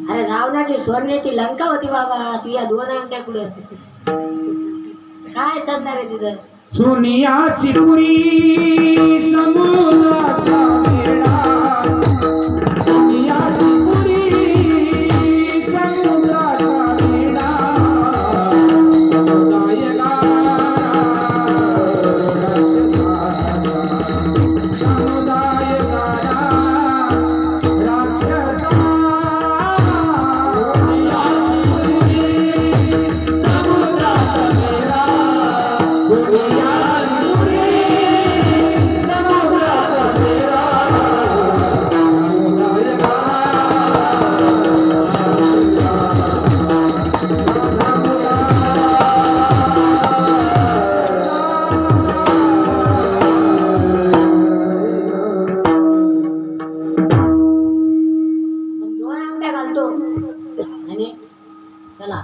अरे रावणाची सोन्याची लंका होती बाबा, तू या दोन अंगठ्या कुठं काय चालणार आहे तिथं? सोनियाची पुरी समुद्राचा वेढा, सोनियाची पुरी समुद्राचा वेढा, समुदाय गारा राक्षसाचा, समुदाय गारा राक्षसाचा. दोन अंगठ्या घालतो आणि चला.